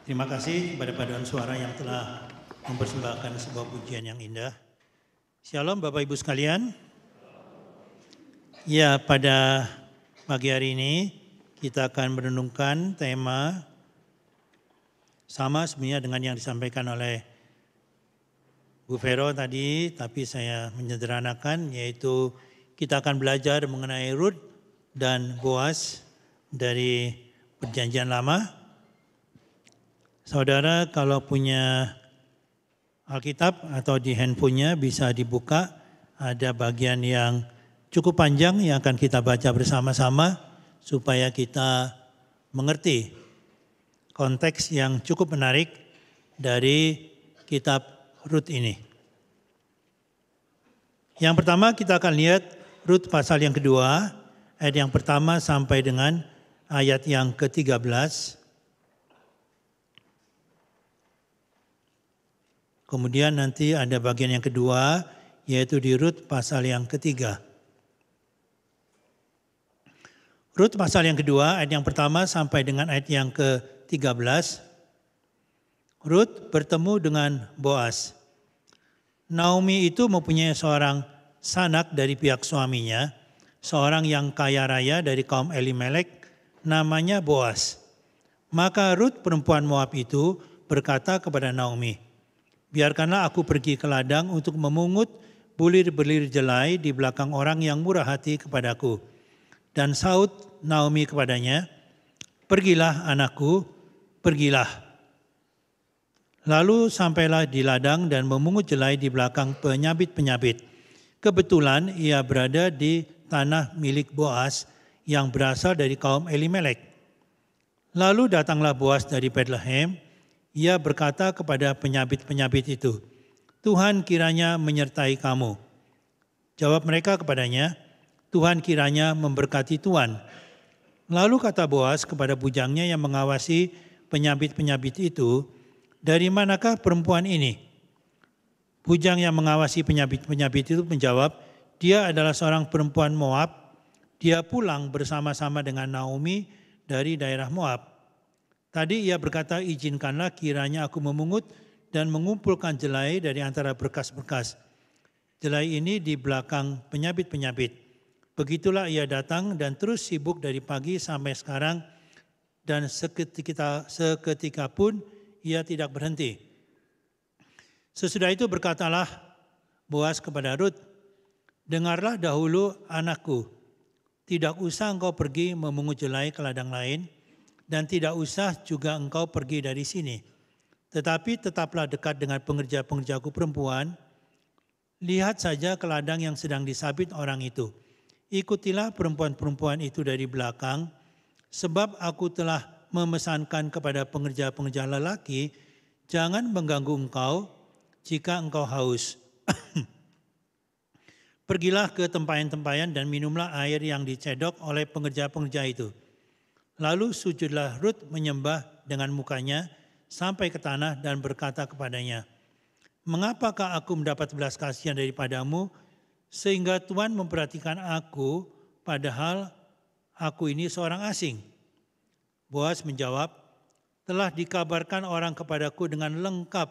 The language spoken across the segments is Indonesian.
Terima kasih kepada paduan suara yang telah mempersembahkan sebuah pujian yang indah. Shalom Bapak Ibu sekalian. Ya, pada pagi hari ini kita akan merenungkan tema sama sebenarnya dengan yang disampaikan oleh Bu Vero tadi, tapi saya menyederhanakan, yaitu kita akan belajar mengenai Rut dan Boaz dari Perjanjian Lama. Saudara kalau punya Alkitab atau di handphonenya bisa dibuka, ada bagian yang cukup panjang yang akan kita baca bersama-sama supaya kita mengerti konteks yang cukup menarik dari kitab Rut ini. Yang pertama kita akan lihat Rut pasal yang kedua, ayat yang pertama sampai dengan ayat yang ke-13. Kemudian nanti ada bagian yang kedua, yaitu di Rut pasal yang ketiga. Rut pasal yang kedua, ayat yang pertama sampai dengan ayat yang ke-13. Rut bertemu dengan Boaz. Naomi itu mempunyai seorang sanak dari pihak suaminya, seorang yang kaya raya dari kaum Elimelek, namanya Boaz. Maka Rut perempuan Moab itu berkata kepada Naomi, "Biarkanlah aku pergi ke ladang untuk memungut bulir-bulir jelai di belakang orang yang murah hati kepadaku." Dan saut Naomi kepadanya, "Pergilah anakku, pergilah." Lalu sampailah di ladang dan memungut jelai di belakang penyabit-penyabit. Kebetulan ia berada di tanah milik Boaz yang berasal dari kaum Elimelek. Lalu datanglah Boaz dari Bethlehem. Ia berkata kepada penyabit-penyabit itu, "Tuhan kiranya menyertai kamu." Jawab mereka kepadanya, "Tuhan kiranya memberkati Tuhan." Lalu kata Boaz kepada bujangnya yang mengawasi penyabit-penyabit itu, "Dari manakah perempuan ini?" Bujang yang mengawasi penyabit-penyabit itu menjawab, "Dia adalah seorang perempuan Moab. Dia pulang bersama-sama dengan Naomi dari daerah Moab. Tadi ia berkata, 'Izinkanlah kiranya aku memungut dan mengumpulkan jelai dari antara berkas-berkas jelai ini di belakang penyabit-penyabit.' Begitulah ia datang dan terus sibuk dari pagi sampai sekarang, dan seketika pun ia tidak berhenti." Sesudah itu berkatalah Boaz kepada Rut, "Dengarlah dahulu anakku, tidak usah engkau pergi memungut jelai ke ladang lain, dan tidak usah juga engkau pergi dari sini. Tetapi tetaplah dekat dengan pengerja-pengerjaku perempuan. Lihat saja ke ladang yang sedang disabit orang itu. Ikutilah perempuan-perempuan itu dari belakang, sebab aku telah memesankan kepada pengerja-pengerja lelaki, jangan mengganggu engkau jika engkau haus. Pergilah ke tempayan-tempayan dan minumlah air yang dicedok oleh pengerja-pengerja itu." Lalu sujudlah Rut menyembah dengan mukanya sampai ke tanah dan berkata kepadanya, "Mengapakah aku mendapat belas kasihan daripadamu sehingga Tuhan memperhatikan aku padahal aku ini seorang asing?" Boaz menjawab, "Telah dikabarkan orang kepadaku dengan lengkap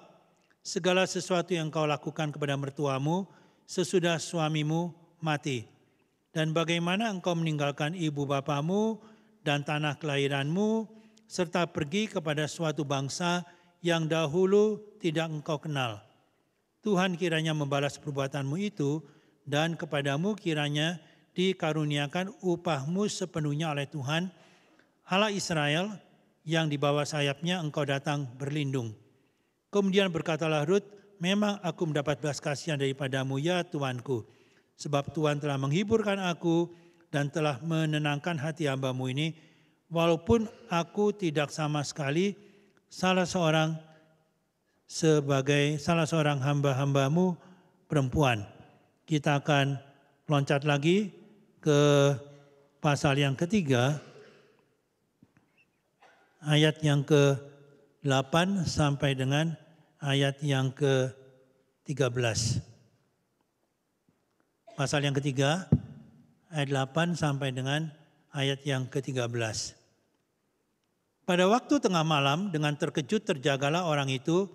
segala sesuatu yang kau lakukan kepada mertuamu sesudah suamimu mati, dan bagaimana engkau meninggalkan ibu bapamu dan tanah kelahiranmu, serta pergi kepada suatu bangsa yang dahulu tidak engkau kenal. Tuhan kiranya membalas perbuatanmu itu, dan kepadamu kiranya dikaruniakan upahmu sepenuhnya oleh Tuhan, Allah Israel, yang di bawah sayapnya engkau datang berlindung." Kemudian berkatalah Rut, "Memang aku mendapat belas kasihan daripadamu ya Tuanku, sebab Tuhan telah menghiburkan aku dan telah menenangkan hati hamba-Mu ini, walaupun aku tidak sama sekali salah seorang hamba-hamba-Mu perempuan." Kita akan loncat lagi ke pasal yang ketiga, ayat yang ke-8 sampai dengan ayat yang ke-13. Pasal yang ketiga, ayat 8 sampai dengan ayat yang ke-13. Pada waktu tengah malam dengan terkejut terjagalah orang itu,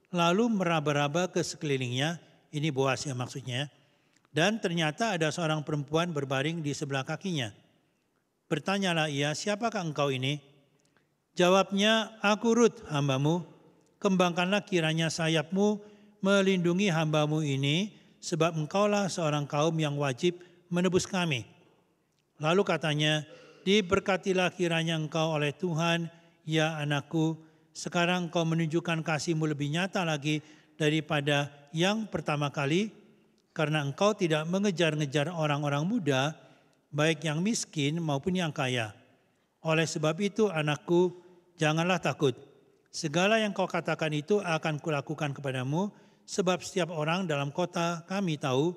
lalu meraba-raba ke sekelilingnya, ini Boas ya maksudnya, dan ternyata ada seorang perempuan berbaring di sebelah kakinya. Bertanyalah ia, siapakah engkau ini? Jawabnya, aku Rut, hambamu. Kembangkanlah kiranya sayapmu melindungi hambamu ini, sebab engkaulah seorang kaum yang wajib menebus kami. Lalu katanya, diberkatilah kiranya engkau oleh Tuhan, ya anakku. Sekarang engkau menunjukkan kasih-Mu lebih nyata lagi daripada yang pertama kali, karena engkau tidak mengejar-ngejar orang-orang muda, baik yang miskin maupun yang kaya. Oleh sebab itu anakku, janganlah takut. Segala yang kau katakan itu akan kulakukan kepadamu, sebab setiap orang dalam kota kami tahu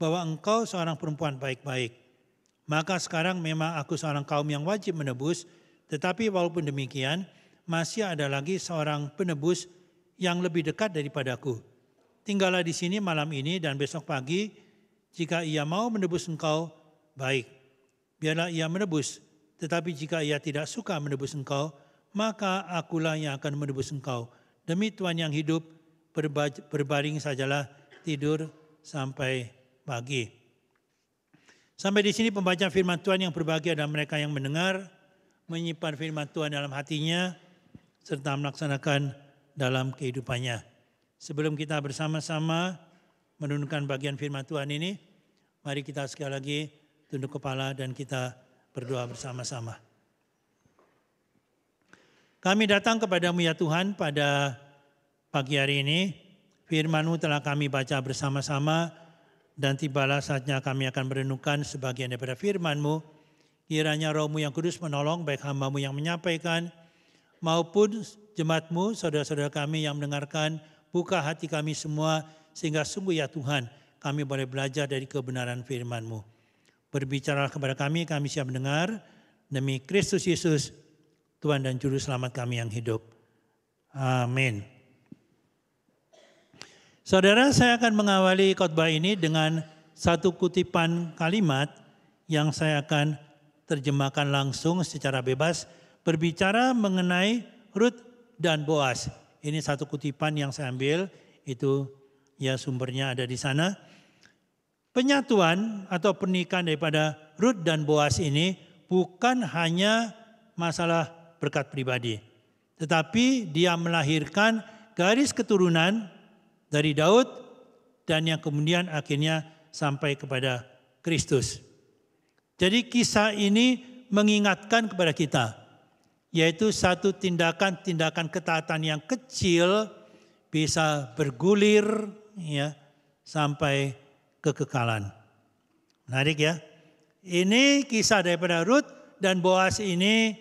bahwa engkau seorang perempuan baik-baik. Maka sekarang memang aku seorang kaum yang wajib menebus, tetapi walaupun demikian, masih ada lagi seorang penebus yang lebih dekat daripadaku. Tinggallah di sini malam ini dan besok pagi, jika ia mau menebus engkau, baik. Biarlah ia menebus, tetapi jika ia tidak suka menebus engkau, maka akulah yang akan menebus engkau. Demi Tuhan yang hidup, berbaring sajalah, tidur sampai pagi. Sampai di sini pembaca firman Tuhan. Yang berbahagia adalah mereka yang mendengar, menyimpan firman Tuhan dalam hatinya, serta melaksanakan dalam kehidupannya. Sebelum kita bersama-sama menunjukkan bagian firman Tuhan ini, mari kita sekali lagi tunduk kepala dan kita berdoa bersama-sama. Kami datang kepadamu ya Tuhan pada pagi hari ini. Firman-Mu telah kami baca bersama-sama, dan tibalah saatnya kami akan merenungkan sebagian daripada firman-Mu. Kiranya Roh-Mu yang kudus menolong baik hamba-Mu yang menyampaikan maupun jemaat-Mu, saudara-saudara kami yang mendengarkan. Buka hati kami semua sehingga sungguh ya Tuhan kami boleh belajar dari kebenaran firman-Mu. Berbicaralah kepada kami siap mendengar. Demi Kristus Yesus, Tuhan dan Juru Selamat kami yang hidup. Amin. Saudara, saya akan mengawali khotbah ini dengan satu kutipan kalimat yang saya akan terjemahkan langsung secara bebas, berbicara mengenai Rut dan Boas. Ini satu kutipan yang saya ambil, itu ya sumbernya ada di sana. Penyatuan atau pernikahan daripada Rut dan Boas ini bukan hanya masalah berkat pribadi, tetapi dia melahirkan garis keturunan dari Daud dan yang kemudian akhirnya sampai kepada Kristus. Jadi kisah ini mengingatkan kepada kita, yaitu satu tindakan-tindakan ketaatan yang kecil bisa bergulir ya sampai kekekalan. Menarik ya. Ini kisah daripada Rut dan Boas ini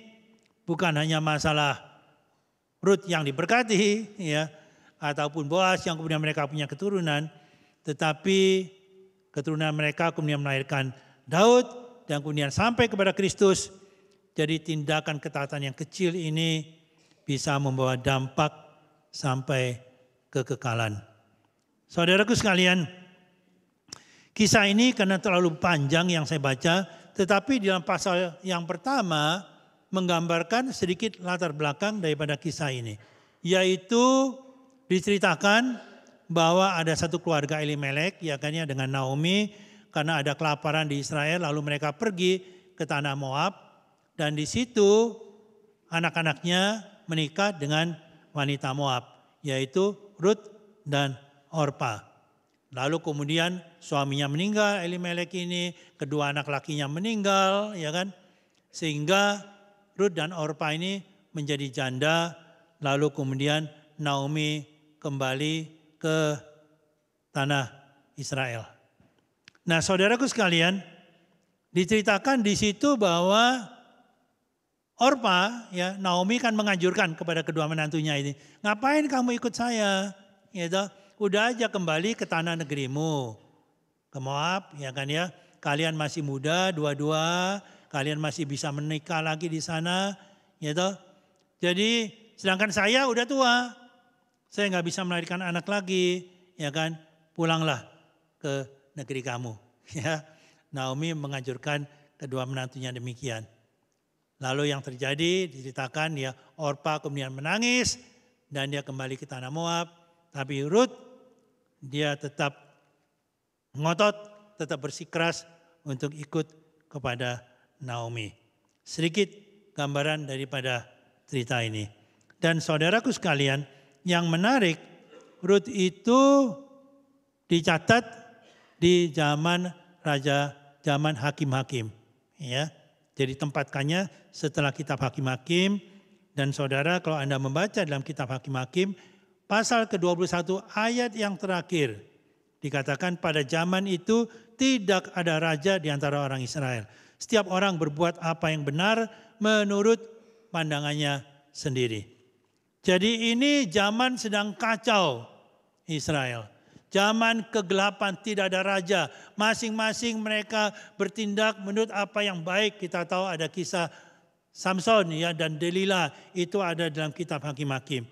bukan hanya masalah Rut yang diberkati ya, ataupun Boas yang kemudian mereka punya keturunan, tetapi keturunan mereka kemudian melahirkan Daud dan kemudian sampai kepada Kristus. Jadi tindakan ketaatan yang kecil ini bisa membawa dampak sampai kekekalan. Saudaraku sekalian, kisah ini karena terlalu panjang yang saya baca, tetapi di dalam pasal yang pertama menggambarkan sedikit latar belakang daripada kisah ini, yaitu diceritakan bahwa ada satu keluarga Elimelek, yakni dengan Naomi, karena ada kelaparan di Israel, lalu mereka pergi ke tanah Moab, dan di situ anak-anaknya menikah dengan wanita Moab, yaitu Rut dan Orpa. Lalu kemudian suaminya meninggal, Elimelek ini, kedua anak lakinya meninggal, ya kan? Sehingga Rut dan Orpa ini menjadi janda, lalu kemudian Naomi kembali ke tanah Israel. Nah, saudaraku sekalian, diceritakan di situ bahwa Orpa, ya Naomi kan menganjurkan kepada kedua menantunya ini, ngapain kamu ikut saya? Gitu, udah aja kembali ke tanah negerimu, ke Moab, ya kan ya. Kalian masih muda, dua-dua, kalian masih bisa menikah lagi di sana, gitu. Jadi sedangkan saya udah tua. Saya nggak bisa melahirkan anak lagi, ya kan? Pulanglah ke negeri kamu. Ya, Naomi menganjurkan kedua menantunya demikian. Lalu yang terjadi diceritakan ya Orpa kemudian menangis dan dia kembali ke tanah Moab. Tapi Rut dia tetap ngotot, tetap bersikeras untuk ikut kepada Naomi. Sedikit gambaran daripada cerita ini. Dan saudaraku sekalian, yang menarik, Rut itu dicatat di zaman zaman hakim-hakim. Ya, jadi tempatkannya setelah kitab Hakim-Hakim. Dan saudara kalau Anda membaca dalam kitab Hakim-Hakim, pasal ke-21 ayat yang terakhir, dikatakan pada zaman itu tidak ada raja di antara orang Israel. Setiap orang berbuat apa yang benar menurut pandangannya sendiri. Jadi ini zaman sedang kacau Israel. Zaman kegelapan, tidak ada raja. Masing-masing mereka bertindak menurut apa yang baik. Kita tahu ada kisah Samson ya dan Delila, itu ada dalam kitab Hakim-Hakim.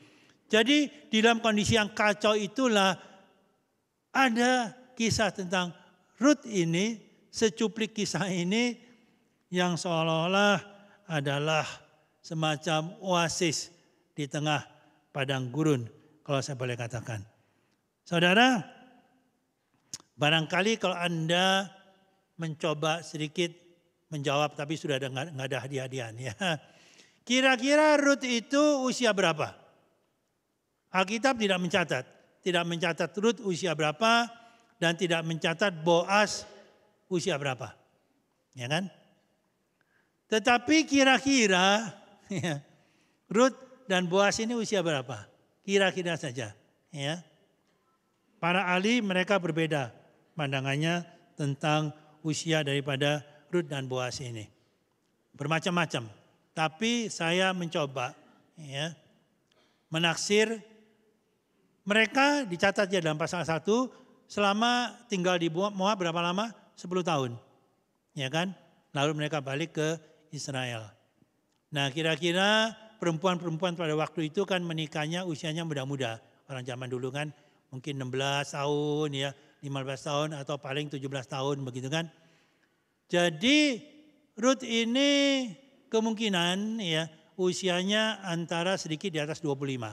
Jadi di dalam kondisi yang kacau itulah ada kisah tentang Rut ini, secuplik kisah ini yang seolah-olah adalah semacam oasis di tengah padang gurun, kalau saya boleh katakan. Saudara, barangkali kalau Anda mencoba sedikit menjawab, tapi sudah nggak ada hadiah-hadiahan ya. Kira-kira Rut itu usia berapa? Alkitab tidak mencatat Rut usia berapa dan tidak mencatat Boas usia berapa, ya kan? Tetapi kira-kira ya, Rut dan Boas ini usia berapa? Kira-kira saja, ya. Para ahli mereka berbeda pandangannya tentang usia daripada Rut dan Boas ini. Bermacam-macam. Tapi saya mencoba ya, menaksir mereka dicatat ya dalam pasal 1 selama tinggal di Moab berapa lama? 10 tahun. Ya kan? Lalu mereka balik ke Israel. Nah, kira-kira perempuan-perempuan pada waktu itu kan menikahnya usianya muda-muda. Orang zaman dulu kan mungkin 16 tahun ya, 15 tahun atau paling 17 tahun begitu kan. Jadi Rut ini kemungkinan ya usianya antara sedikit di atas 25.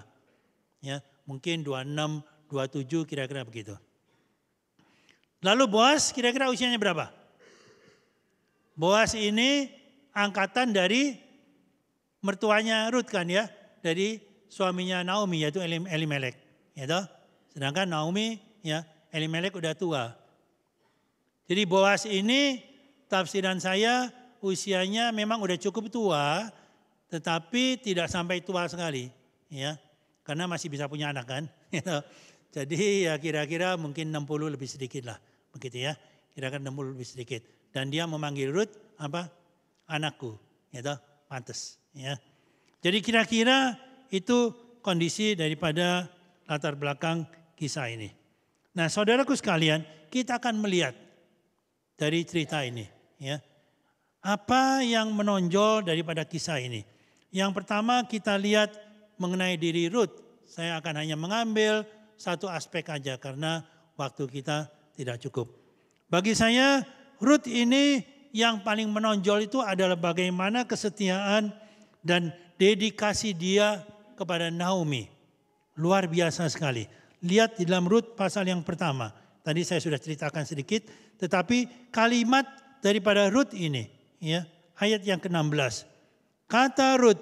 Ya, mungkin 26, 27 kira-kira begitu. Lalu Boas kira-kira usianya berapa? Boas ini angkatan dari mertuanya Rut kan ya, dari suaminya Naomi yaitu Elimelek, ya toh? Sedangkan Naomi ya Elimelek udah tua. Jadi Boas ini tafsiran saya usianya memang udah cukup tua, tetapi tidak sampai tua sekali, ya, karena masih bisa punya anak kan. Jadi ya kira-kira mungkin 60 lebih sedikit lah, begitu ya, kira-kira 60 lebih sedikit. Dan dia memanggil Rut apa? Anakku, ya, pantes, ya. Jadi kira-kira itu kondisi daripada latar belakang kisah ini. Nah, saudaraku sekalian, kita akan melihat dari cerita ini, ya. Apa yang menonjol daripada kisah ini? Yang pertama kita lihat mengenai diri Rut. Saya akan hanya mengambil satu aspek aja karena waktu kita tidak cukup. Bagi saya, Rut ini yang paling menonjol itu adalah bagaimana kesetiaan dan dedikasi dia kepada Naomi. Luar biasa sekali. Lihat di dalam Rut pasal yang pertama. Tadi saya sudah ceritakan sedikit, tetapi kalimat daripada Rut ini, ya, ayat yang ke-16. Kata Rut,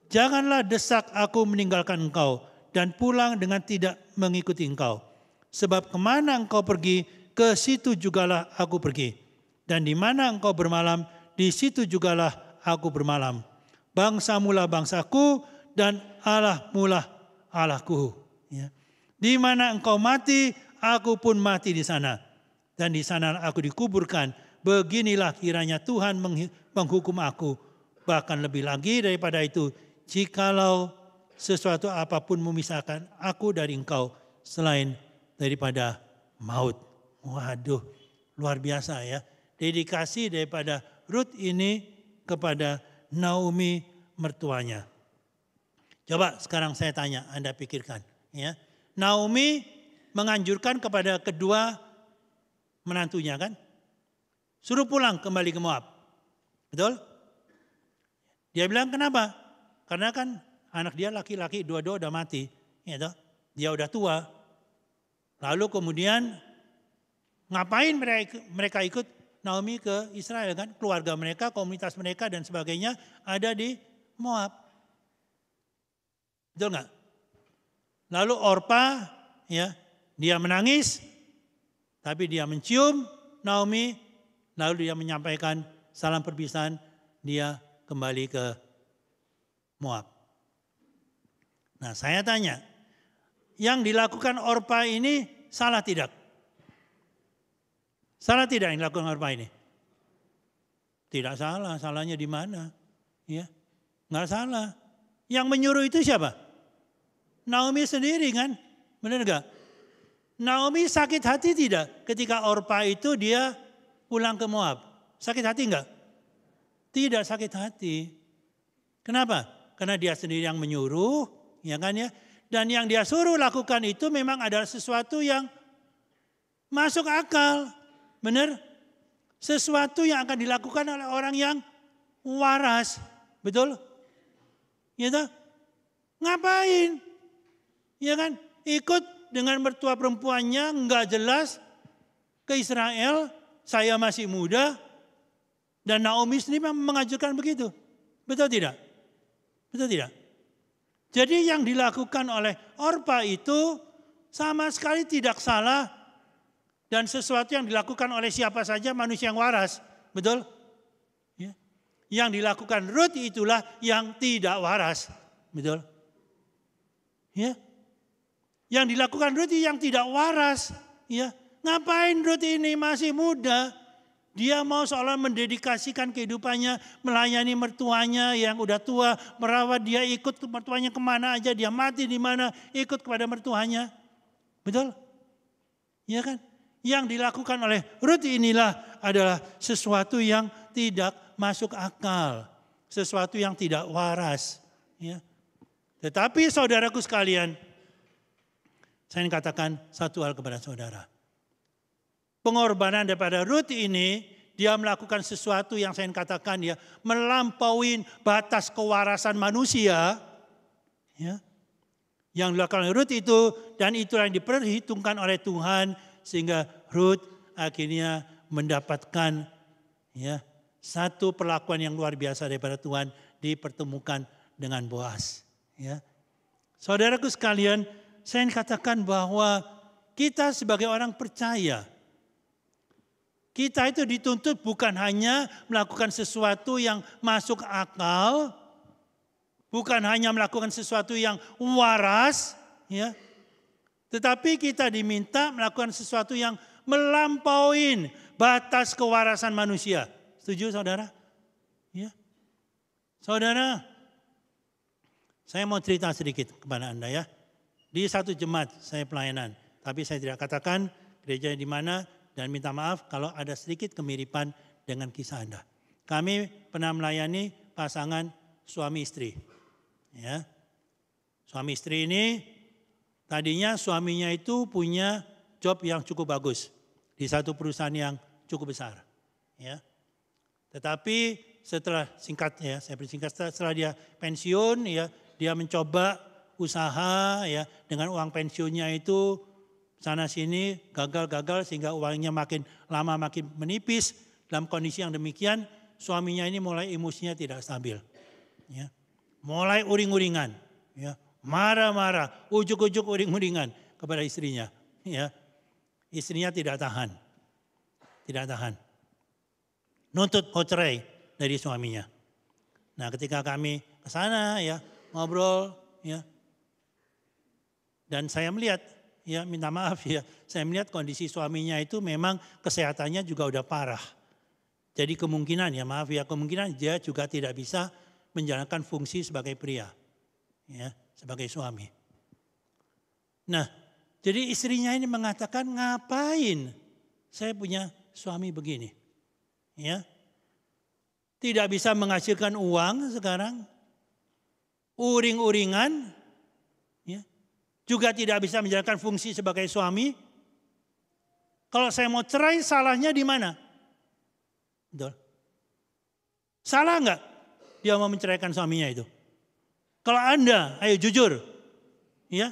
janganlah desak aku meninggalkan engkau dan pulang dengan tidak mengikuti engkau. Sebab kemana engkau pergi, ke situ jugalah aku pergi. Dan di mana engkau bermalam, di situ jugalah aku bermalam. Bangsamulah bangsaku dan Allahmulah Allahku. Ya. Di mana engkau mati, aku pun mati di sana. Dan di sana aku dikuburkan. Beginilah kiranya Tuhan menghukum aku. Bahkan lebih lagi daripada itu, jikalau sesuatu apapun memisahkan aku dari engkau selain daripada maut. Waduh, luar biasa ya. Dedikasi daripada Rut ini kepada Naomi mertuanya. Coba sekarang saya tanya, Anda pikirkan, ya. Naomi menganjurkan kepada kedua menantunya kan, suruh pulang kembali ke Moab. Betul? Dia bilang kenapa? Karena kan anak dia laki-laki dua-dua udah mati. Ya toh? Dia udah tua. Lalu kemudian ngapain mereka ikut Naomi ke Israel kan? Keluarga mereka, komunitas mereka dan sebagainya ada di Moab. Betul nggak? Lalu Orpa, ya, dia menangis, tapi dia mencium Naomi, lalu dia menyampaikan salam perpisahan, dia kembali ke Moab. Nah, saya tanya, yang dilakukan Orpa ini salah tidak? Salah tidak yang dilakukan Orpa ini? Tidak salah, salahnya di mana? Ya, nggak salah. Yang menyuruh itu siapa? Naomi sendiri kan, benar nggak? Naomi sakit hati tidak ketika Orpa itu dia pulang ke Moab? Sakit hati enggak? Tidak sakit hati. Kenapa? Karena dia sendiri yang menyuruh, ya kan ya? Dan yang dia suruh lakukan itu memang adalah sesuatu yang masuk akal. Benar? Sesuatu yang akan dilakukan oleh orang yang waras. Betul? Gitu? Ngapain? Ya kan? Ikut dengan mertua perempuannya enggak jelas ke Israel, saya masih muda, dan Naomi sendiri mengajukan begitu. Betul tidak? Betul tidak? Jadi yang dilakukan oleh Orpa itu sama sekali tidak salah dan sesuatu yang dilakukan oleh siapa saja manusia yang waras. Betul? Ya. Yang dilakukan Ruth itulah yang tidak waras. Betul? Ya. Yang dilakukan Ruth yang tidak waras. Ya. Ngapain Ruth ini masih muda? Dia mau seolah mendedikasikan kehidupannya melayani mertuanya yang udah tua, merawat dia, ikut ke mertuanya kemana aja, dia mati di mana, ikut kepada mertuanya. Betul? Ya kan? Yang dilakukan oleh Ruth inilah adalah sesuatu yang tidak masuk akal, sesuatu yang tidak waras. Ya. Tetapi saudaraku sekalian, saya ingin katakan satu hal kepada saudara. Pengorbanan daripada Ruth ini, dia melakukan sesuatu yang saya ingin katakan ya, melampaui batas kewarasan manusia. Ya. Yang dilakukan oleh Ruth itu, dan itu yang diperhitungkan oleh Tuhan, sehingga Ruth akhirnya mendapatkan ya, satu perlakuan yang luar biasa daripada Tuhan, dipertemukan dengan Boaz. Ya. Saudaraku sekalian, saya ingin katakan bahwa kita sebagai orang percaya, kita itu dituntut bukan hanya melakukan sesuatu yang masuk akal, bukan hanya melakukan sesuatu yang waras, ya, tetapi kita diminta melakukan sesuatu yang melampaui batas kewarasan manusia. Setuju saudara? Ya. Saudara, saya mau cerita sedikit kepada Anda ya. Di satu jemaat saya pelayanan, tapi saya tidak katakan gereja di mana dan minta maaf kalau ada sedikit kemiripan dengan kisah Anda. Kami pernah melayani pasangan suami istri. Ya. Suami istri ini tadinya suaminya itu punya job yang cukup bagus di satu perusahaan yang cukup besar. Ya. Tetapi setelah setelah dia pensiun ya, dia mencoba usaha ya, dengan uang pensiunnya itu sana sini gagal sehingga uangnya makin lama makin menipis. Dalam kondisi yang demikian suaminya ini mulai emosinya tidak stabil. Ya. Mulai uring-uringan, ya. Marah-marah, ujuk-ujuk uring-uringan kepada istrinya. Ya. Istrinya tidak tahan. Tidak tahan. Nuntut mau cerai dari suaminya. Nah, ketika kami ke sana ya, ngobrol ya. Dan saya melihat, ya minta maaf ya, saya melihat kondisi suaminya itu memang kesehatannya juga udah parah. Jadi kemungkinan kemungkinan dia juga tidak bisa menjalankan fungsi sebagai pria, ya sebagai suami. Nah, jadi istrinya ini mengatakan ngapain saya punya suami begini, ya tidak bisa menghasilkan uang sekarang, uring-uringan. Juga tidak bisa menjalankan fungsi sebagai suami. Kalau saya mau cerai, salahnya di mana? Betul. Salah enggak? dia mau menceraikan suaminya itu? Kalau Anda, ayo jujur. Ya,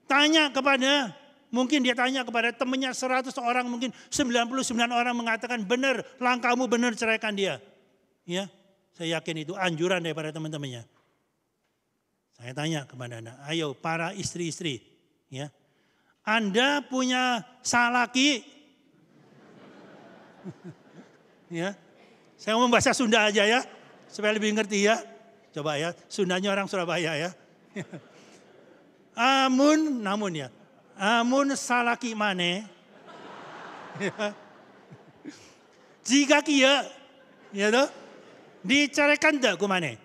tanya kepada, mungkin dia tanya kepada temannya 100 orang, mungkin 99 orang mengatakan benar, langkahmu benar, ceraikan dia. Ya, saya yakin itu anjuran daripada teman-temannya. Saya tanya kepada Anda, ayo para istri-istri, ya, Anda punya salaki, ya, saya mau bahasa Sunda aja ya, supaya lebih ngerti ya. Coba ya, Sundanya orang Surabaya ya. Namun ya, amun salaki mane, ya, jika kia, ya toh, diceraikan tak ku mane?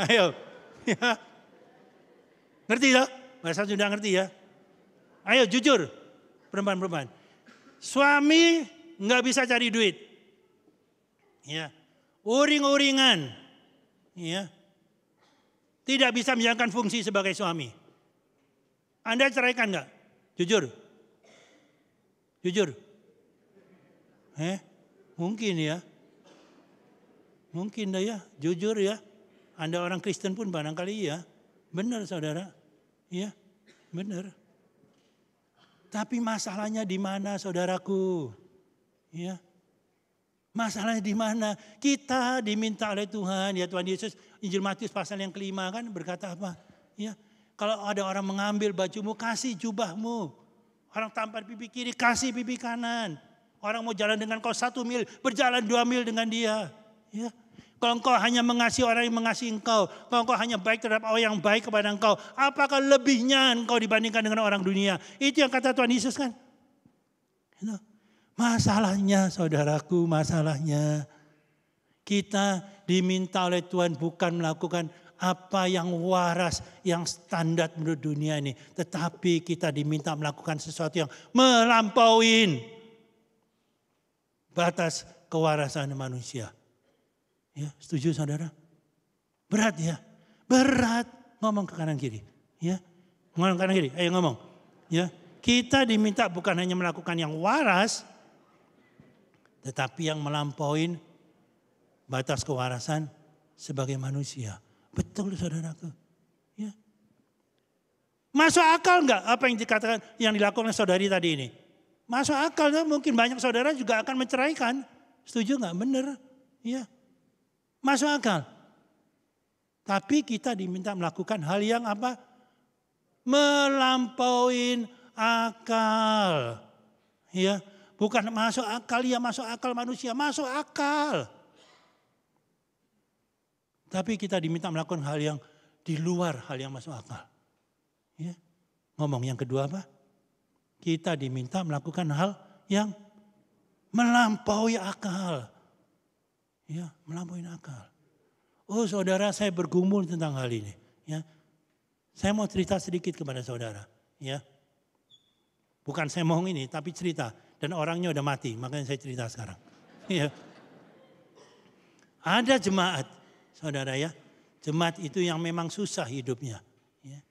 Ayo, ya, ngerti toh? Bahasa Sunda ngerti ya? Ayo jujur, perempuan-perempuan. Suami nggak bisa cari duit, ya, uring-uringan, ya, tidak bisa menjalankan fungsi sebagai suami. Anda ceraikan nggak? Jujur, jujur. Mungkin ya, mungkin dah ya, jujur ya. Anda orang Kristen pun barangkali ya, benar saudara, ya, benar. Tapi masalahnya di mana saudaraku? Ya. Masalahnya di mana? Kita diminta oleh Tuhan, ya Tuhan Yesus, Injil Matius pasal yang kelima kan berkata apa? Ya, kalau ada orang mengambil bajumu, kasih jubahmu. Orang tampar pipi kiri, kasih pipi kanan. Orang mau jalan dengan kau 1 mil, berjalan 2 mil dengan dia. Ya. Kalau engkau hanya mengasihi orang yang mengasihi engkau, kalau engkau hanya baik terhadap orang yang baik kepada engkau, apakah lebihnya engkau dibandingkan dengan orang dunia? Itu yang kata Tuhan Yesus kan. Gitu. Masalahnya saudaraku, masalahnya kita diminta oleh Tuhan bukan melakukan apa yang waras, yang standar menurut dunia ini. Tetapi kita diminta melakukan sesuatu yang melampaui batas kewarasan manusia. Ya, setuju saudara? Berat ya, berat. Ngomong ke kanan kiri. Ya, ngomong ke kanan kiri, ayo ngomong. Ya, kita diminta bukan hanya melakukan yang waras, tetapi yang melampaui batas kewarasan sebagai manusia. Betul saudaraku. Ya. Masuk akal enggak apa yang dikatakan, yang dilakukan saudari tadi ini? Masuk akal, mungkin banyak saudara juga akan menceraikan. Setuju enggak? Benar. Ya. Masuk akal. Tapi kita diminta melakukan hal yang apa? Melampaui akal. Ya. Bukan masuk akal, ya masuk akal manusia, masuk akal. Tapi kita diminta melakukan hal yang di luar hal yang masuk akal. Ya. Ngomong yang kedua apa? Kita diminta melakukan hal yang melampaui akal. Ya, melampaui akal. Oh saudara, saya bergumul tentang hal ini. Ya. Saya mau cerita sedikit kepada saudara. Ya. Bukan saya mau ini, tapi cerita. Dan orangnya udah mati, makanya saya cerita sekarang. Ya. Ada jemaat, saudara ya. Jemaat itu yang memang susah hidupnya. Ya.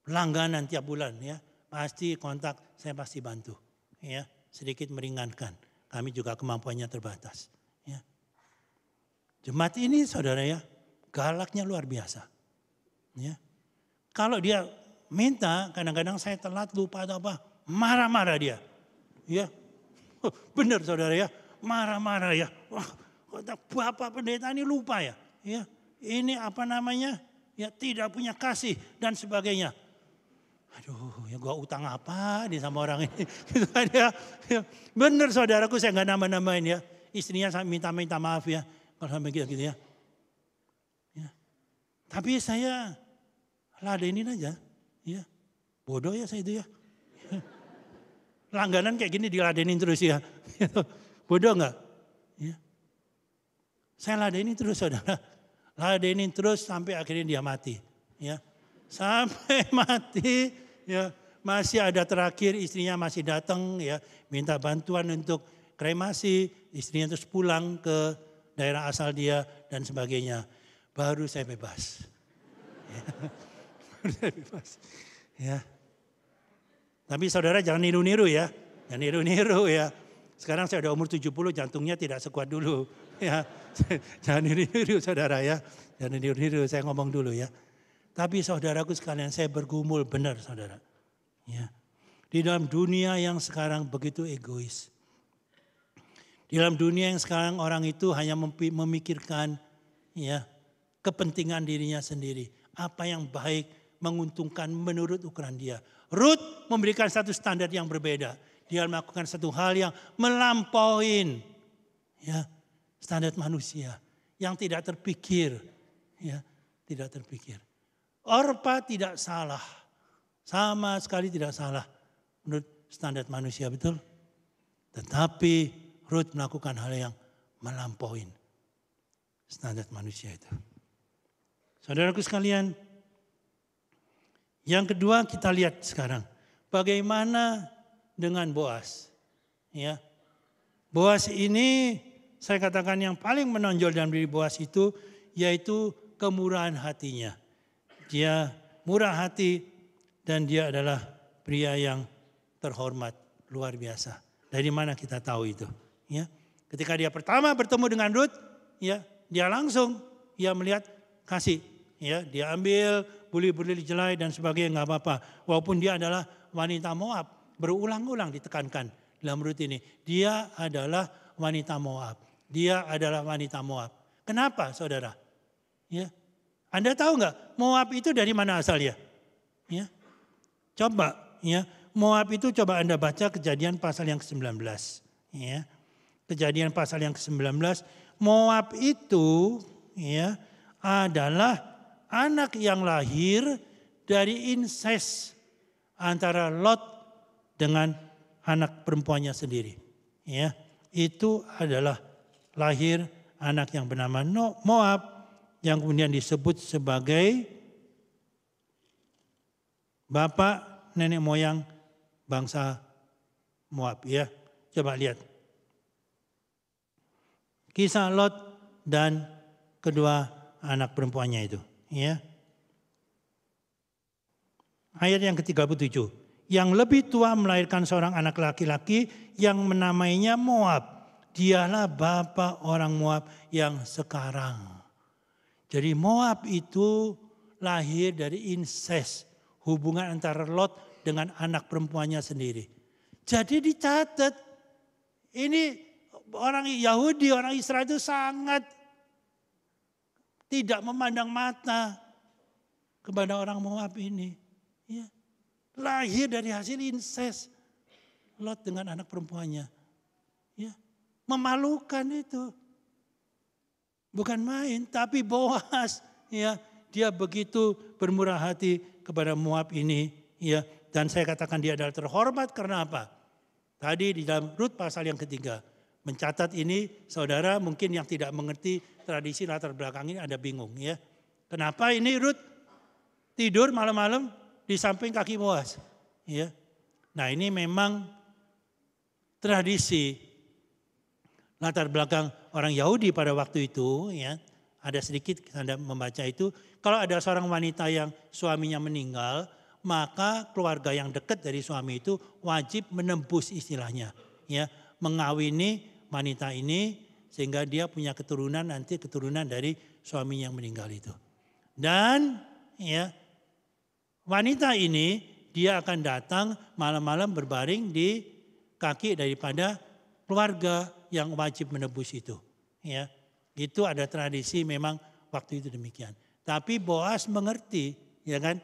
Langganan tiap bulan ya. Pasti kontak, saya pasti bantu. Ya. Sedikit meringankan. Kami juga kemampuannya terbatas. Ya. Jemaat ini saudara ya, galaknya luar biasa. Ya. Kalau dia minta, kadang-kadang saya telat, lupa atau apa. Marah-marah dia. Ya. Benar saudara ya. Marah-marah ya. Wah, Bapak pendeta ini lupa ya. Ya. Ini apa namanya? Ya tidak punya kasih dan sebagainya. Aduh, ya gua utang apa nih sama orang ini. Gitu kan ya. Benar saudaraku, saya enggak nambah-nambahin ya. Istrinya minta maaf ya. Kalau sampai gitu ya. Ya. Tapi saya ladenin aja. Ya. Bodoh ya saya itu ya. Langganan kayak gini diladenin terus ya. Bodoh enggak? Ya. Saya ladenin terus saudara. Ladenin terus sampai akhirnya dia mati. Ya. Sampai mati ya. Masih ada terakhir istrinya masih datang ya. Minta bantuan untuk kremasi. Istrinya terus pulang ke daerah asal dia dan sebagainya. Baru saya bebas. Ya. Baru saya bebas. Ya. Tapi saudara jangan niru-niru ya. Jangan niru-niru ya. Sekarang saya udah umur 70, jantungnya tidak sekuat dulu. Ya, jangan niru saudara ya. Jangan niru, saya ngomong dulu ya. Tapi saudaraku sekalian, saya bergumul benar saudara. Ya. Di dalam dunia yang sekarang begitu egois. Di dalam dunia yang sekarang orang itu hanya memikirkan ya kepentingan dirinya sendiri. Apa yang baik, menguntungkan menurut ukuran dia. Ruth memberikan satu standar yang berbeda. Dia melakukan satu hal yang melampaui ya, standar manusia yang tidak terpikir. Ya, tidak terpikir. Orpa tidak salah. Sama sekali tidak salah menurut standar manusia, betul? Tetapi Ruth melakukan hal yang melampaui standar manusia itu. Saudaraku sekalian, yang kedua kita lihat sekarang. Bagaimana dengan Boas? Ya. Boas ini saya katakan yang paling menonjol dalam diri Boas itu yaitu kemurahan hatinya. Dia murah hati dan dia adalah pria yang terhormat luar biasa. Dari mana kita tahu itu? Ya. Ketika dia pertama bertemu dengan Ruth, ya, dia langsung melihat kasih. Ya, dia ambil buli-buli jelai dan sebagainya, nggak apa-apa. Walaupun dia adalah wanita Moab, berulang-ulang ditekankan dalam Ruth ini. Dia adalah wanita Moab. Dia adalah wanita Moab. Kenapa saudara? Ya. Anda tahu nggak Moab itu dari mana asalnya? Ya. Coba ya, Moab itu coba Anda baca Kejadian pasal yang ke-19. Ya. Kejadian pasal yang ke-19, Moab itu ya adalah anak yang lahir dari inses antara Lot dengan anak perempuannya sendiri. Ya, itu adalah lahir anak yang bernama Moab yang kemudian disebut sebagai bapak nenek moyang bangsa Moab. Ya, coba lihat. Kisah Lot dan kedua anak perempuannya itu. Ya. Ayat yang ke-37. Yang lebih tua melahirkan seorang anak laki-laki yang menamainya Moab. Dialah bapa orang Moab yang sekarang. Jadi Moab itu lahir dari inses. Hubungan antara Lot dengan anak perempuannya sendiri. Jadi dicatat. Ini orang Yahudi, orang Israel itu sangat tidak memandang mata kepada orang Moab ini. Ya. Lahir dari hasil inses Lot dengan anak perempuannya. Ya. Memalukan itu. Bukan main, tapi Boas. Ya. Dia begitu bermurah hati kepada Moab ini. Ya. Dan saya katakan dia adalah terhormat karena apa? Tadi di dalam Rut pasal yang ketiga. Mencatat ini saudara mungkin yang tidak mengerti tradisi latar belakang ini ada bingung ya. Kenapa ini Rut tidur malam-malam di samping kaki Boas? Ya. Nah ini memang tradisi latar belakang orang Yahudi pada waktu itu ya. Ada sedikit Anda membaca itu. Kalau ada seorang wanita yang suaminya meninggal, maka keluarga yang dekat dari suami itu wajib menembus istilahnya. Ya, mengawini wanita ini sehingga dia punya keturunan, nanti keturunan dari suami yang meninggal itu. Dan ya wanita ini dia akan datang malam-malam berbaring di kaki daripada keluarga yang wajib menebus itu. Ya, itu ada tradisi memang waktu itu demikian. Tapi Boas mengerti, ya kan?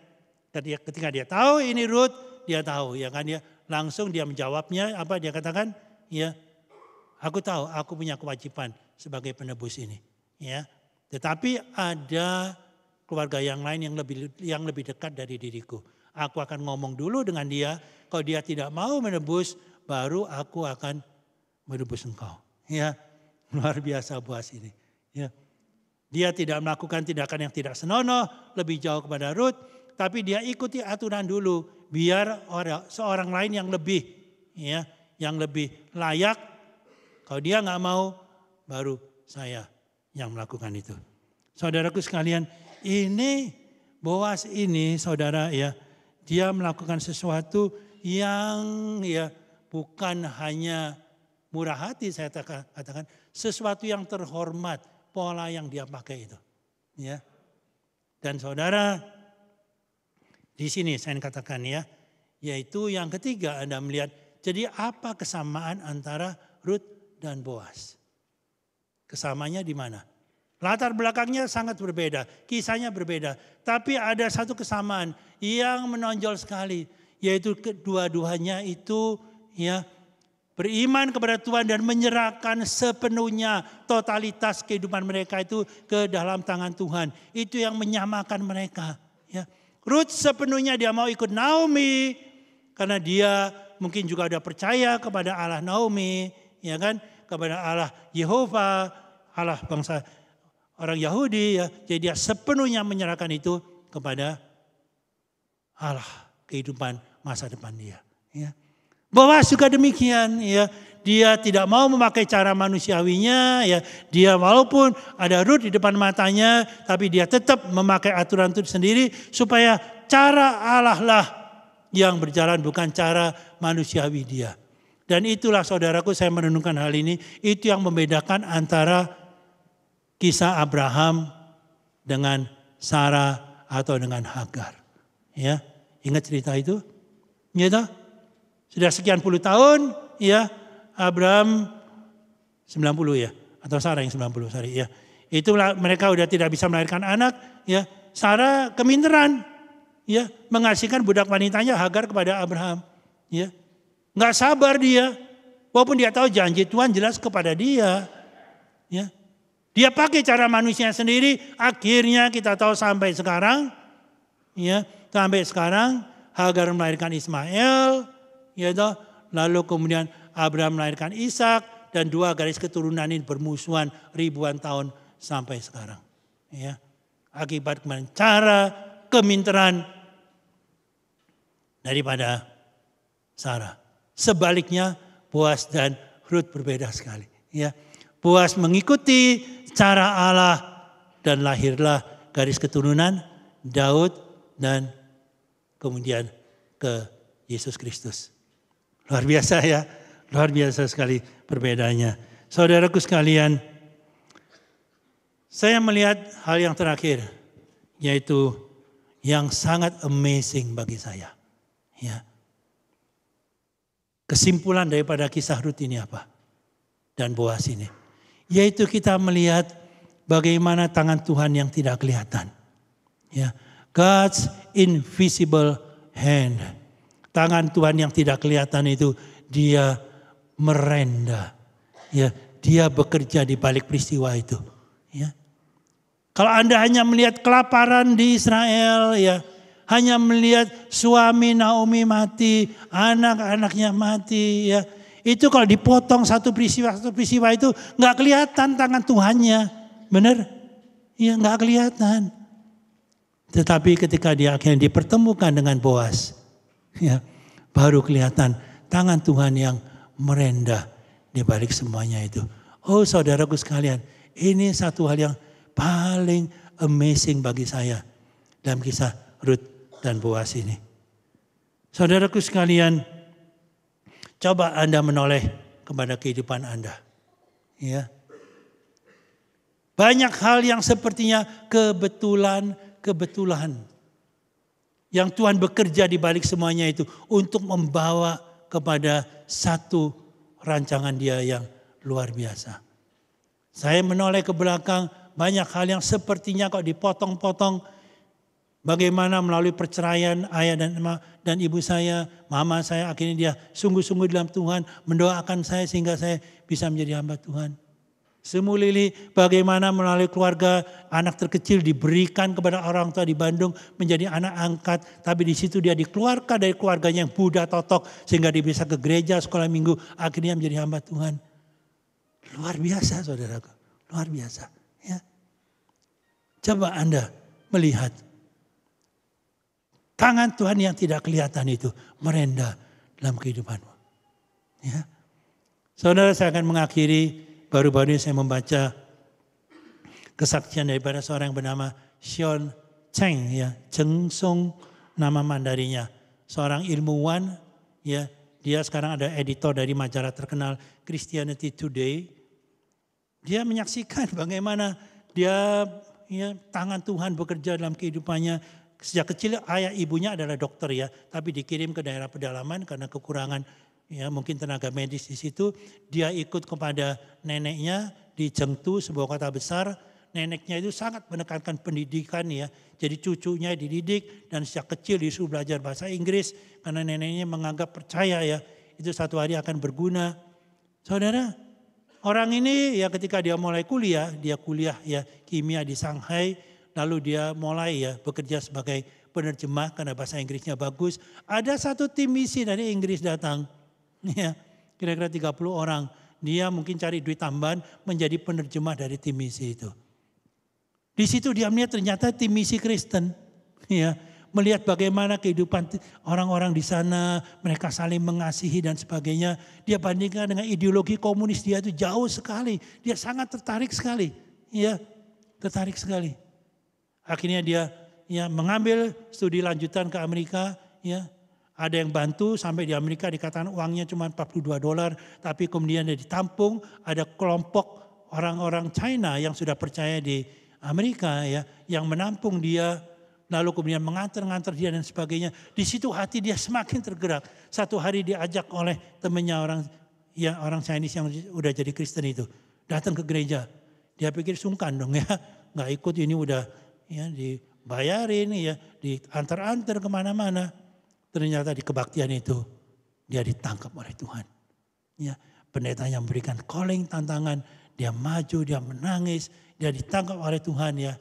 Ketika dia tahu ini Rut, dia tahu, ya kan? Dia langsung dia menjawabnya apa dia katakan? Ya, aku tahu, aku punya kewajiban sebagai penebus ini. Ya, tetapi ada keluarga yang lain yang lebih dekat dari diriku. Aku akan ngomong dulu dengan dia. Kalau dia tidak mau menebus, baru aku akan menebus engkau. Ya, luar biasa Boas ini. Ya, dia tidak melakukan tindakan yang tidak senonoh, lebih jauh kepada Rut, tapi dia ikuti aturan dulu, biar seorang lain yang lebih, ya, yang lebih layak. Kalau dia nggak mau, baru saya yang melakukan itu. Saudaraku sekalian, ini Boas ini, saudara ya, dia melakukan sesuatu yang ya bukan hanya murah hati saya katakan sesuatu yang terhormat pola yang dia pakai itu. Ya. Dan saudara di sini saya katakan ya, yaitu yang ketiga Anda melihat jadi apa kesamaan antara Rut dan Boas? Kesamanya di mana? Latar belakangnya sangat berbeda, kisahnya berbeda. Tapi ada satu kesamaan yang menonjol sekali, yaitu kedua-duanya itu ya beriman kepada Tuhan dan menyerahkan sepenuhnya totalitas kehidupan mereka itu ke dalam tangan Tuhan. Itu yang menyamakan mereka. Ya. Rut sepenuhnya dia mau ikut Naomi karena dia mungkin juga ada percaya kepada Allah Naomi, ya kan? Kepada Allah Yehova, Allah bangsa orang Yahudi ya. Jadi dia sepenuhnya menyerahkan itu kepada Allah, kehidupan masa depan dia, ya. Boas juga demikian ya. Dia tidak mau memakai cara manusiawinya ya. Dia walaupun ada Rut di depan matanya tapi dia tetap memakai aturan itu sendiri supaya cara Allah lah yang berjalan bukan cara manusiawi dia. Dan itulah saudaraku saya merenungkan hal ini. Itu yang membedakan antara kisah Abraham dengan Sarah atau dengan Hagar. Ya, ingat cerita itu? Ya toh? Sudah sekian puluh tahun ya Abraham 90 ya. Atau Sarah yang 90 sorry ya. Itulah mereka udah tidak bisa melahirkan anak ya. Sarah keminteran ya mengasihkan budak wanitanya Hagar kepada Abraham ya. Nggak sabar dia, walaupun dia tahu janji Tuhan jelas kepada dia. Ya. Dia pakai cara manusia sendiri, akhirnya kita tahu sampai sekarang. Ya, sampai sekarang Hagar melahirkan Ismail. Ya, lalu kemudian Abraham melahirkan Ishak. Dan dua garis keturunan ini bermusuhan ribuan tahun sampai sekarang. Ya. Akibat cara keminteran daripada Sarah. Sebaliknya Boas dan Rut berbeda sekali. Ya, Boas mengikuti cara Allah dan lahirlah garis keturunan Daud dan kemudian ke Yesus Kristus. Luar biasa ya, luar biasa sekali perbedaannya. Saudaraku sekalian, saya melihat hal yang terakhir, yaitu yang sangat amazing bagi saya. Ya. Kesimpulan daripada kisah Rut ini apa? Dan Boas ini. Yaitu kita melihat bagaimana tangan Tuhan yang tidak kelihatan. Ya, God's invisible hand. Tangan Tuhan yang tidak kelihatan itu dia merenda. Ya, dia bekerja di balik peristiwa itu. Ya. Kalau Anda hanya melihat kelaparan di Israel ya, hanya melihat suami Naomi mati, anak-anaknya mati ya. Itu kalau dipotong satu peristiwa itu nggak kelihatan tangan Tuhannya. Benar? Ya nggak kelihatan. Tetapi ketika dia akhirnya dipertemukan dengan Boas, ya, baru kelihatan tangan Tuhan yang merendah di balik semuanya itu. Oh saudaraku sekalian, ini satu hal yang paling amazing bagi saya dalam kisah Rut dan Boas ini. Saudaraku sekalian, coba Anda menoleh kepada kehidupan Anda. Ya. Banyak hal yang sepertinya kebetulan. Yang Tuhan bekerja di balik semuanya itu untuk membawa kepada satu rancangan Dia yang luar biasa. Saya menoleh ke belakang, banyak hal yang sepertinya kok dipotong-potong. Bagaimana melalui perceraian ayah dan ibu saya, mama saya, akhirnya dia sungguh-sungguh dalam Tuhan, mendoakan saya sehingga saya bisa menjadi hamba Tuhan. Semu Lili, bagaimana melalui keluarga anak terkecil diberikan kepada orang tua di Bandung menjadi anak angkat. Tapi di situ dia dikeluarkan dari keluarganya yang Buddha totok sehingga dia bisa ke gereja sekolah minggu, akhirnya menjadi hamba Tuhan. Luar biasa saudaraku, luar biasa. Ya. Coba Anda melihat tangan Tuhan yang tidak kelihatan itu merendah dalam kehidupanmu. Ya. Saudara, saya akan mengakhiri. Baru-baru ini saya membaca kesaksian daripada seorang yang bernama Sean Cheng, ya, Cheng Song nama Mandarinya, seorang ilmuwan, ya, Dia sekarang ada editor dari majalah terkenal Christianity Today. Dia menyaksikan bagaimana dia tangan Tuhan bekerja dalam kehidupannya. Sejak kecil ayah ibunya adalah dokter ya, tapi dikirim ke daerah pedalaman karena kekurangan mungkin tenaga medis di situ. Dia ikut kepada neneknya di Chengdu, sebuah kota besar. Neneknya itu sangat menekankan pendidikan ya. Jadi cucunya dididik dan sejak kecil disuruh belajar bahasa Inggris karena neneknya menganggap percaya ya itu satu hari akan berguna. Saudara, orang ini ya ketika dia mulai kuliah, dia kuliah ya kimia di Shanghai, lalu dia mulai ya bekerja sebagai penerjemah karena bahasa Inggrisnya bagus. Ada satu tim misi dari Inggris datang, ya kira-kira 30 orang. Dia mungkin cari duit tambahan menjadi penerjemah dari tim misi itu. Di situ dia melihat ternyata tim misi Kristen, ya melihat bagaimana kehidupan orang-orang di sana, mereka saling mengasihi dan sebagainya. Dia bandingkan dengan ideologi komunis, dia itu jauh sekali. Dia sangat tertarik sekali, ya tertarik sekali. Akhirnya dia mengambil studi lanjutan ke Amerika, ya. Ada yang bantu sampai di Amerika dikatakan uangnya cuma $42, tapi kemudian dia ditampung. Ada kelompok orang-orang China yang sudah percaya di Amerika ya, yang menampung dia, lalu kemudian mengantar dia dan sebagainya. Di situ hati dia semakin tergerak. Satu hari diajak oleh temannya orang Chinese yang udah jadi Kristen itu datang ke gereja. Dia pikir sungkan dong ya, nggak ikut ini udah ya dibayarin ya, diantar-antar kemana-mana. Ternyata di kebaktian itu dia ditangkap oleh Tuhan. Ya, pendetanya memberikan calling tantangan, dia maju, dia menangis, dia ditangkap oleh Tuhan ya.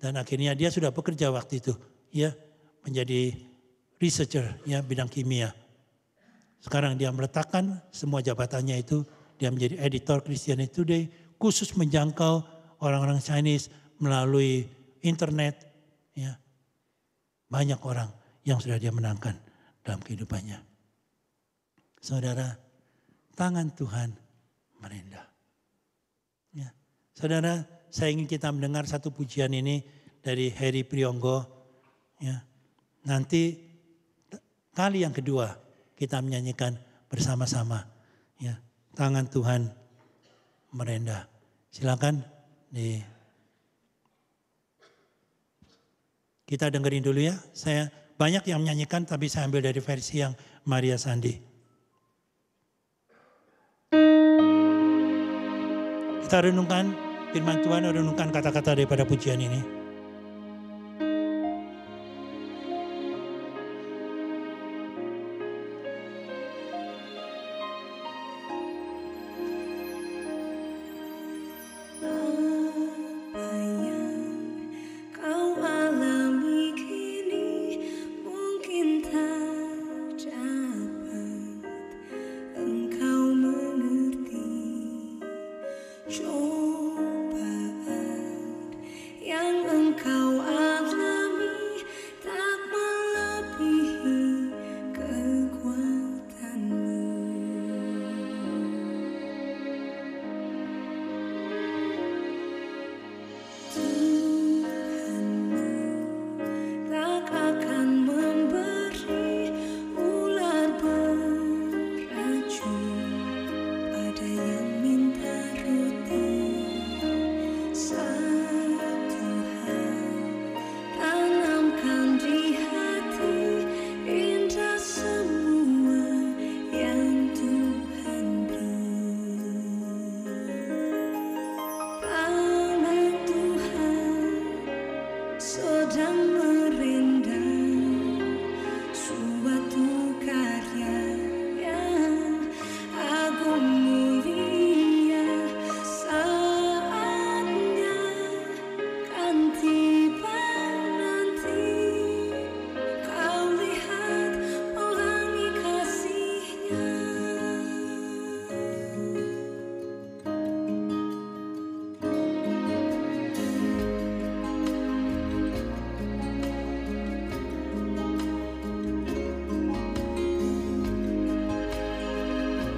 Dan akhirnya dia sudah bekerja waktu itu ya menjadi researcher ya bidang kimia. Sekarang dia meletakkan semua jabatannya itu, dia menjadi editor Christianity Today khusus menjangkau orang-orang Chinese melalui internet ya. Banyak orang yang sudah dia menangkan dalam kehidupannya. Saudara, tangan Tuhan merendah. Ya. Saudara, saya ingin kita mendengar satu pujian ini dari Heri Priyonggo. Ya. Nanti kali yang kedua kita menyanyikan bersama-sama. Ya. Tangan Tuhan merendah. Silakan kita dengerin dulu ya. Saya banyak yang menyanyikan tapi saya ambil dari versi yang Maria Sandi. Kita renungkan firman Tuhan, renungkan kata-kata daripada pujian ini.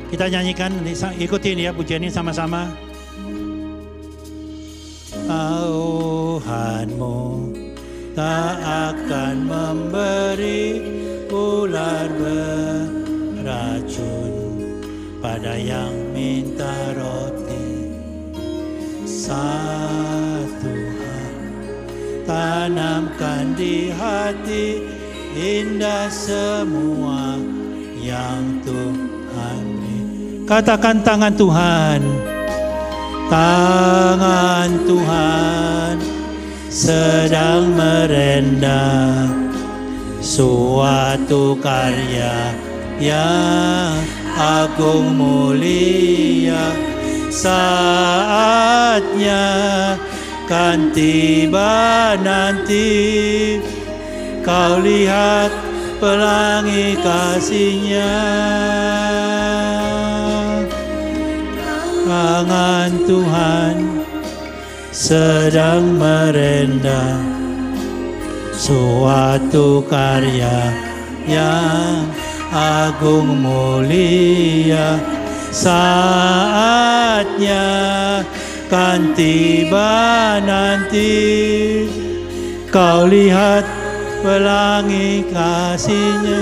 Kita nyanyikan, ikutin ya pujian ini sama-sama. Tuhanmu tak akan memberi ular beracun racun pada yang minta roti. Satu hal tanamkan di hati, indah semua yang Tuhan beri. Katakan tangan Tuhan. Tangan Tuhan sedang merendam suatu karya yang agung mulia. Saatnya kan tiba nanti, kau lihat pelangi kasih-Nya. Tangan Tuhan sedang merendam suatu karya yang agung mulia. Saatnya kan tiba nanti, kau lihat pelangi kasih-Nya.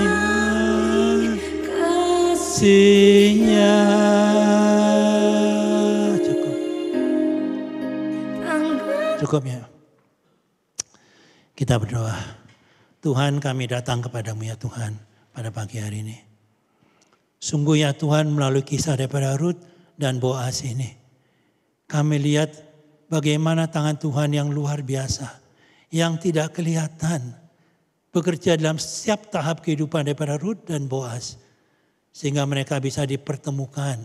Kasih-Nya. Cukup ya. Kita berdoa. Tuhan, kami datang kepadamu ya Tuhan pada pagi hari ini. Sungguh ya Tuhan, melalui kisah daripada Rut dan Boas ini, kami lihat bagaimana tangan Tuhan yang luar biasa, yang tidak kelihatan, bekerja dalam setiap tahap kehidupan daripada Rut dan Boas, sehingga mereka bisa dipertemukan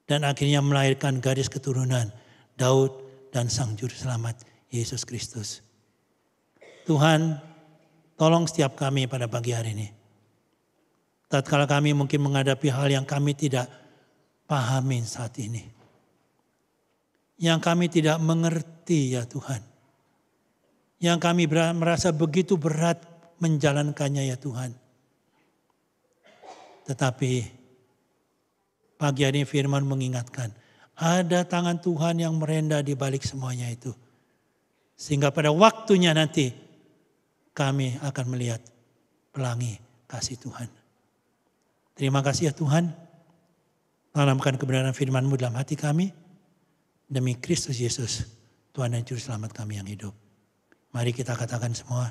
dan akhirnya melahirkan garis keturunan Daud dan Sang Juru Selamat Yesus Kristus. Tuhan, tolong setiap kami pada pagi hari ini. Tatkala kami mungkin menghadapi hal yang kami tidak pahamin saat ini, yang kami tidak mengerti ya Tuhan, yang kami merasa begitu berat menjalankannya ya Tuhan. Tetapi pagi hari ini firman mengingatkan, ada tangan Tuhan yang merenda di balik semuanya itu. Sehingga pada waktunya nanti kami akan melihat pelangi kasih Tuhan. Terima kasih ya Tuhan. Tanamkan kebenaran firman-Mu dalam hati kami. Demi Kristus Yesus, Tuhan dan Juru Selamat kami yang hidup. Mari kita katakan semua.